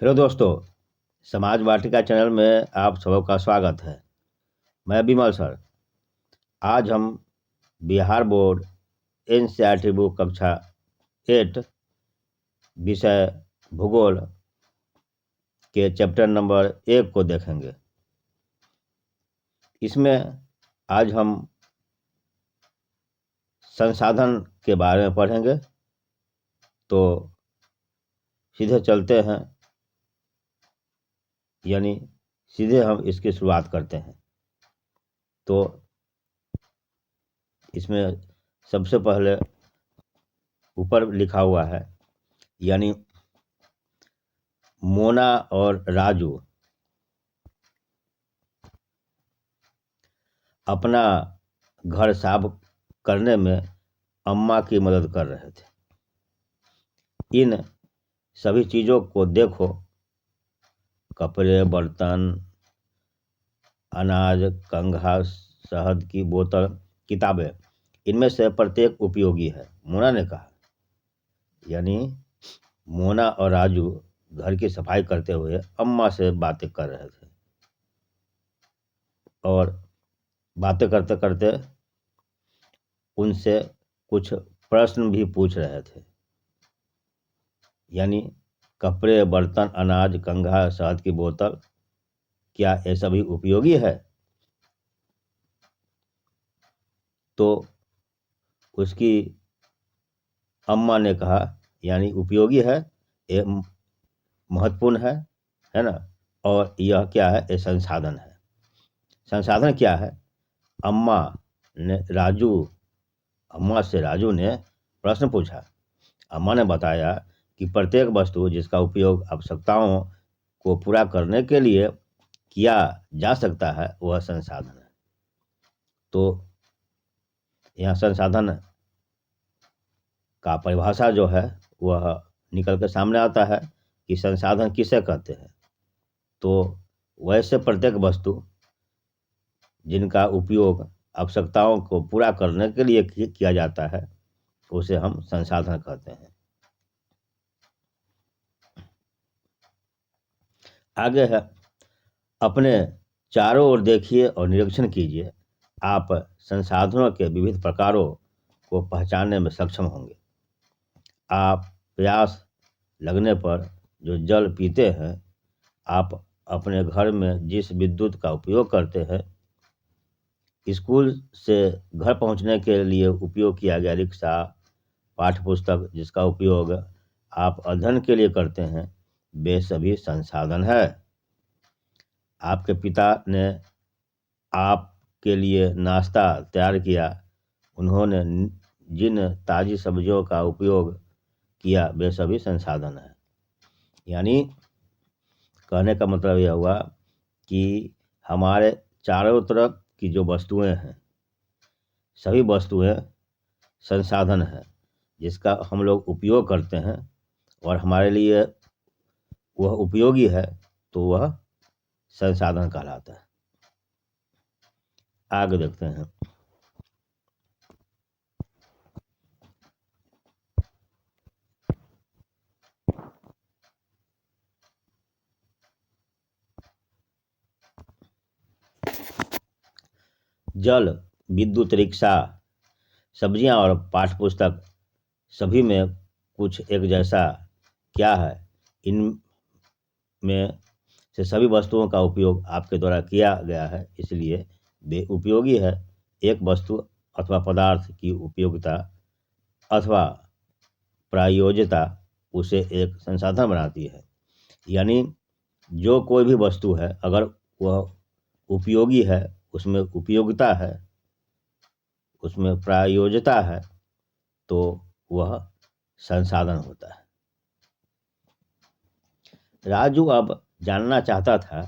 Hello दोस्तों, समाज वाटिका channel में आप सबका स्वागत है। मैं विमल सर। आज हम बिहार बोर्ड एनसीईआरटी बुक कक्षा 8 विषय भूगोल के चैप्टर नंबर 1 को देखेंगे। इसमें आज हम संसाधन के बारे में पढ़ेंगे। तो सीधे चलते हैं, यानी सीधे हम इसकी शुरुआत करते हैं। तो इसमें सबसे पहले ऊपर लिखा हुआ है, यानी मोना और राजू अपना घर साफ करने में अम्मा की मदद कर रहे थे। इन सभी चीज़ों को देखो, कपड़े, बर्तन, अनाज, कंघा, शहद की बोतल, किताबें, इनमें से प्रत्येक उपयोगी है, मोना ने कहा। यानी मोना और राजू घर की सफाई करते हुए अम्मा से बातें कर रहे थे और बातें करते करते उनसे कुछ प्रश्न भी पूछ रहे थे। यानी कपड़े, बर्तन, अनाज, कंघा, शहद की बोतल, क्या ये सभी उपयोगी है? तो उसकी अम्मा ने कहा, यानी उपयोगी है, ये महत्वपूर्ण है ना। और यह क्या है? ये संसाधन है। संसाधन क्या है? अम्मा अम्मा से राजू ने प्रश्न पूछा। अम्मा ने बताया कि प्रत्येक वस्तु जिसका उपयोग आवश्यकताओं को पूरा करने के लिए किया जा सकता है वह संसाधन है। तो यहाँ संसाधन का परिभाषा जो है वह निकल के सामने आता है कि संसाधन किसे कहते हैं। तो वैसे प्रत्येक वस्तु जिनका उपयोग आवश्यकताओं को पूरा करने के लिए किया जाता है उसे हम संसाधन कहते हैं। आगे है, अपने चारों ओर देखिए और निरीक्षण कीजिए। आप संसाधनों के विविध प्रकारों को पहचानने में सक्षम होंगे। आप प्यास लगने पर जो जल पीते हैं, आप अपने घर में जिस विद्युत का उपयोग करते हैं, स्कूल से घर पहुंचने के लिए उपयोग किया गया रिक्शा, पाठ्य पुस्तक जिसका उपयोग आप अध्ययन के लिए करते हैं, वे सभी संसाधन है। आपके पिता ने आपके लिए नाश्ता तैयार किया, उन्होंने जिन ताज़ी सब्जियों का उपयोग किया, वे सभी संसाधन है। यानी कहने का मतलब यह हुआ कि हमारे चारों तरफ की जो वस्तुएं हैं, सभी वस्तुएं संसाधन है जिसका हम लोग उपयोग करते हैं और हमारे लिए वह उपयोगी है, तो वह संसाधन कहलाता है। आगे देखते हैं। जल, विद्युत, रिक्शा, सब्जियां और पाठ्य पुस्तक, सभी में कुछ एक जैसा क्या है? इनमें से सभी वस्तुओं का उपयोग आपके द्वारा किया गया है, इसलिए वे उपयोगी है। एक वस्तु अथवा पदार्थ की उपयोगिता अथवा प्रायोज्यता उसे एक संसाधन बनाती है। यानी जो कोई भी वस्तु है, अगर वह उपयोगी है, उसमें उपयोगिता है, उसमें प्रायोज्यता है, तो वह संसाधन होता है। राजू अब जानना चाहता था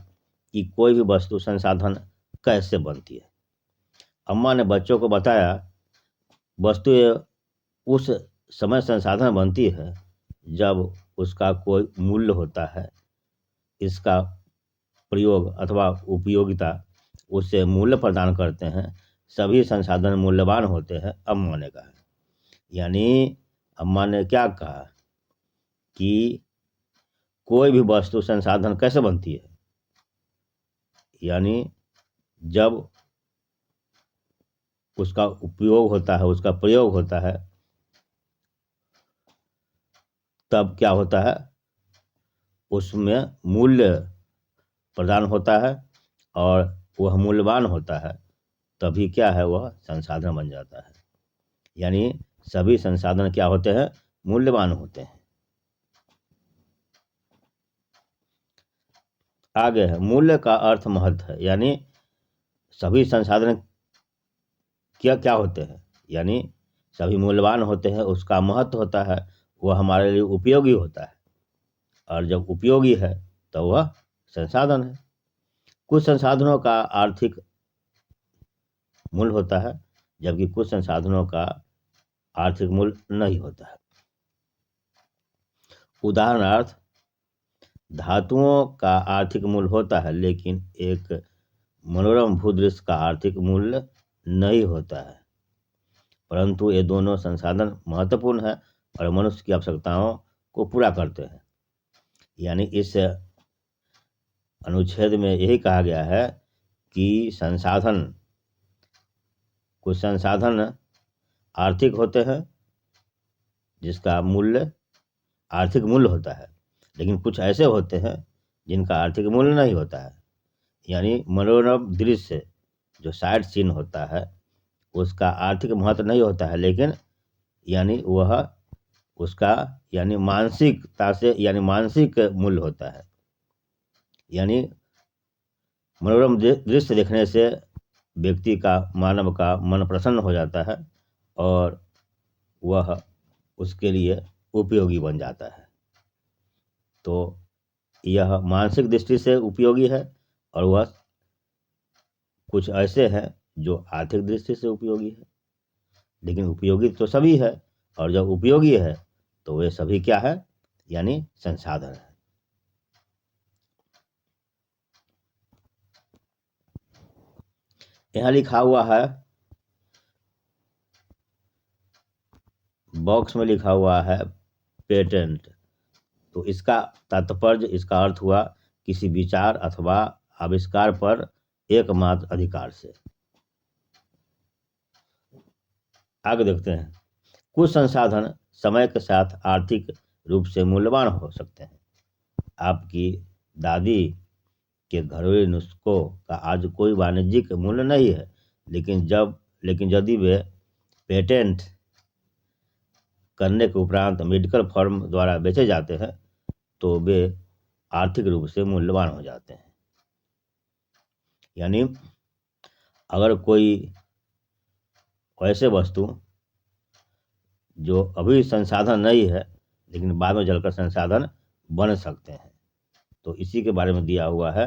कि कोई भी वस्तु संसाधन कैसे बनती है। अम्मा ने बच्चों को बताया, वस्तुएं उस समय संसाधन बनती है जब उसका कोई मूल्य होता है। इसका प्रयोग अथवा उपयोगिता उसे मूल्य प्रदान करते हैं। सभी संसाधन मूल्यवान होते हैं, अम्मा ने कहा। यानी अम्मा ने क्या कहा कि कोई भी वस्तु संसाधन कैसे बनती है, यानी जब उसका उपयोग होता है, उसका प्रयोग होता है, तब क्या होता है, उसमें मूल्य प्रदान होता है और वह मूल्यवान होता है, तभी क्या है, वह संसाधन बन जाता है। यानी सभी संसाधन क्या होते हैं, मूल्यवान होते हैं। आगे है मूल्य का अर्थ महत्व है, यानी सभी संसाधन क्या क्या होते हैं, यानी सभी मूल्यवान होते हैं, उसका महत्व होता है, वह हमारे लिए उपयोगी होता है, और जब उपयोगी है तो वह संसाधन है। कुछ संसाधनों का आर्थिक मूल्य होता है, जबकि कुछ संसाधनों का आर्थिक मूल्य नहीं होता है। उदाहरणार्थ, धातुओं का आर्थिक मूल्य होता है, लेकिन एक मनोरम भूदृश्य का आर्थिक मूल्य नहीं होता है, परंतु ये दोनों संसाधन महत्वपूर्ण है और मनुष्य की आवश्यकताओं को पूरा करते हैं। यानी इस अनुच्छेद में यही कहा गया है कि कुछ संसाधन आर्थिक होते हैं, जिसका मूल्य आर्थिक मूल्य होता है, लेकिन कुछ ऐसे होते हैं जिनका आर्थिक मूल्य नहीं होता है। यानी मनोरम दृश्य जो साइट सीन होता है, उसका आर्थिक महत्व नहीं होता है, लेकिन यानी वह उसका यानी मानसिकता से यानी मानसिक मूल्य होता है। यानी मनोरम दृश्य देखने से व्यक्ति का, मानव का मन प्रसन्न हो जाता है और वह उसके लिए उपयोगी बन जाता है। तो यह मानसिक दृष्टि से उपयोगी है, और वह कुछ ऐसे हैं जो आर्थिक दृष्टि से उपयोगी है, लेकिन उपयोगी तो सभी है, और जब उपयोगी है तो वे सभी क्या है, यानी संसाधन है। यहाँ लिखा हुआ है, बॉक्स में लिखा हुआ है पेटेंट। तो इसका तात्पर्य, इसका अर्थ हुआ किसी विचार अथवा आविष्कार पर एकमात्र अधिकार से। आगे देखते हैं, कुछ संसाधन समय के साथ आर्थिक रूप से मूल्यवान हो सकते हैं। आपकी दादी के घरेलू नुस्खों का आज कोई वाणिज्यिक मूल्य नहीं है, लेकिन यदि वे पेटेंट करने के उपरांत मेडिकल फर्म द्वारा बेचे जाते हैं तो वे आर्थिक रूप से मूल्यवान हो जाते हैं। यानी अगर कोई ऐसे वस्तु जो अभी संसाधन नहीं है, लेकिन बाद में चलकर संसाधन बन सकते हैं, तो इसी के बारे में दिया हुआ है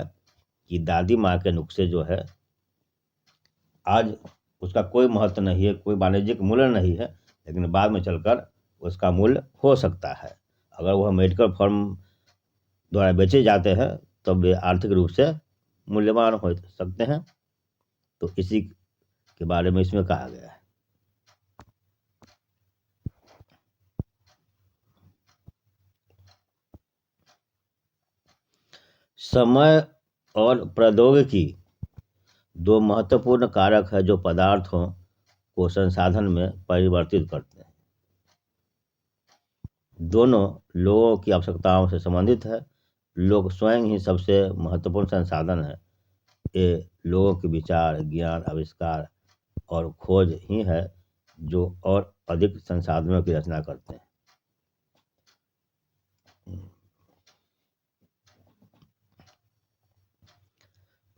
कि दादी माँ के नुस्खे जो है, आज उसका कोई महत्व नहीं है, कोई वाणिज्यिक मूल्य नहीं है, लेकिन बाद में चलकर उसका मूल्य हो सकता है। अगर वह मेडिकल फर्म द्वारा बेचे जाते हैं तब वे आर्थिक रूप से मूल्यवान हो सकते हैं। तो इसी के बारे में इसमें कहा गया है। समय और प्रौद्योगिकी दो महत्वपूर्ण कारक है जो पदार्थों को संसाधन में परिवर्तित करते हैं। दोनों लोगों की आवश्यकताओं से संबंधित है। लोग स्वयं ही सबसे महत्वपूर्ण संसाधन है। ये लोगों के विचार, ज्ञान, आविष्कार और खोज ही है जो और अधिक संसाधनों की रचना करते हैं।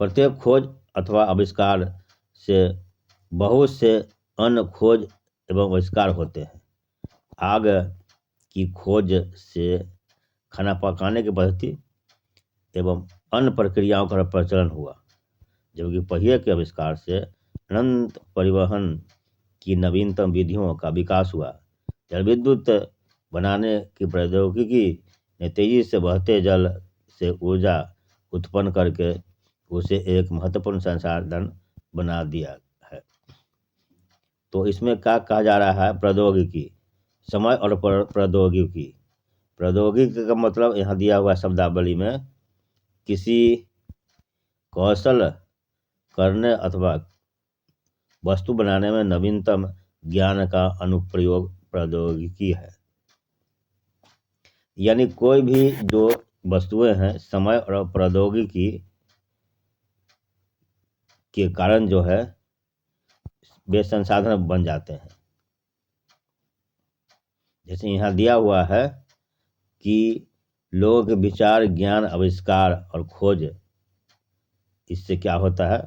प्रत्येक खोज अथवा आविष्कार से बहुत से अन्य खोज एवं आविष्कार होते हैं। आग की खोज से खाना पकाने की पद्धति एवं अन्य प्रक्रियाओं का प्रचलन हुआ, जबकि पहिए के आविष्कार से अनंत परिवहन की नवीनतम विधियों का विकास हुआ। जल विद्युत बनाने की प्रौद्योगिकी ने तेजी से बहते जल से ऊर्जा उत्पन्न करके उसे एक महत्वपूर्ण संसाधन बना दिया है। तो इसमें क्या कहा जा रहा है, प्रौद्योगिकी, समय और प्रौद्योगिकी, प्रौद्योगिकी का मतलब यहाँ दिया हुआ शब्दावली में किसी कौशल करने अथवा वस्तु बनाने में नवीनतम ज्ञान का अनुप्रयोग प्रौद्योगिकी है। यानी कोई भी जो वस्तुएं हैं समय और प्रौद्योगिकी के कारण जो है वे संसाधन बन जाते हैं। जैसे यहाँ दिया हुआ है कि लोगों के विचार, ज्ञान, आविष्कार और खोज, इससे क्या होता है,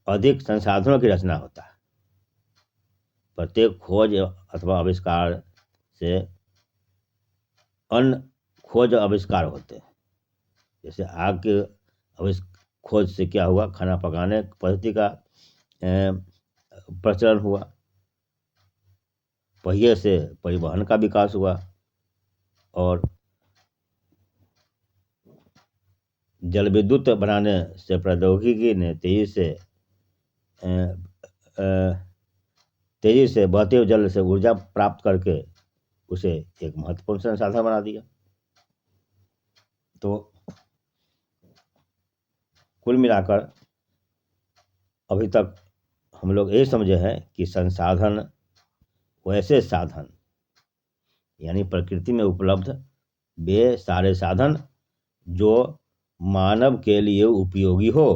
अधिक संसाधनों की रचना होता है। प्रत्येक खोज अथवा आविष्कार से अन्य खोज आविष्कार होते हैं। जैसे आग के खोज से क्या हुआ, खाना पकाने पद्धति का प्रचलन हुआ, पहिए से परिवहन का विकास हुआ, और जल विद्युत बनाने से प्रौद्योगिकी ने तेजी से बहते हुए जल से ऊर्जा प्राप्त करके उसे एक महत्वपूर्ण संसाधन बना दिया। तो कुल मिलाकर अभी तक हम लोग ये समझे हैं कि संसाधन वैसे साधन, यानी प्रकृति में उपलब्ध वे सारे साधन जो मानव के लिए उपयोगी हो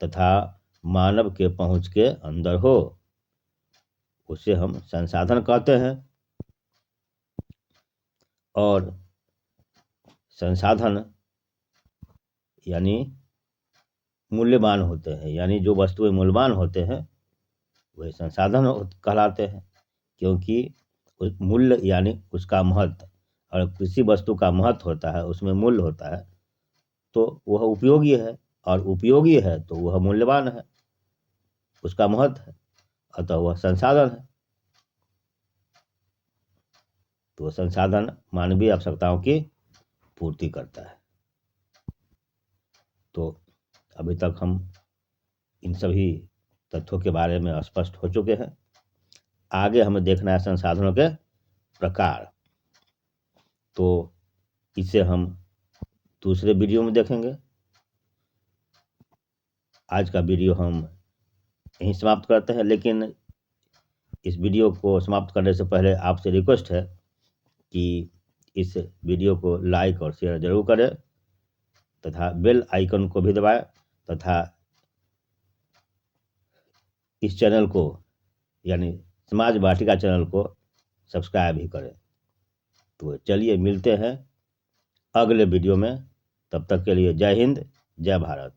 तथा मानव के पहुंच के अंदर हो, उसे हम संसाधन कहते हैं। और संसाधन यानी मूल्यवान होते हैं, यानी जो वस्तुएं मूल्यवान होते हैं वह संसाधन कहलाते हैं, क्योंकि मूल्य यानी उसका महत्व, और किसी वस्तु का महत्व होता है, उसमें मूल्य होता है, तो वह उपयोगी है, और उपयोगी है तो वह मूल्यवान है, उसका महत्व है, अतः वह संसाधन है। तो संसाधन मानवीय आवश्यकताओं की पूर्ति करता है। तो अभी तक हम इन सभी तथ्यों के बारे में स्पष्ट हो चुके हैं। आगे हमें देखना है संसाधनों के प्रकार, तो इसे हम दूसरे वीडियो में देखेंगे। आज का वीडियो हम यहीं समाप्त करते हैं, लेकिन इस वीडियो को समाप्त करने से पहले आपसे रिक्वेस्ट है कि इस वीडियो को लाइक और शेयर जरूर करें तथा बेल आइकन को भी दबाएं, तथा इस चैनल को यानी समाज वाटिका चैनल को सब्सक्राइब भी करें। तो चलिए मिलते हैं अगले वीडियो में, तब तक के लिए जय हिंद, जय भारत।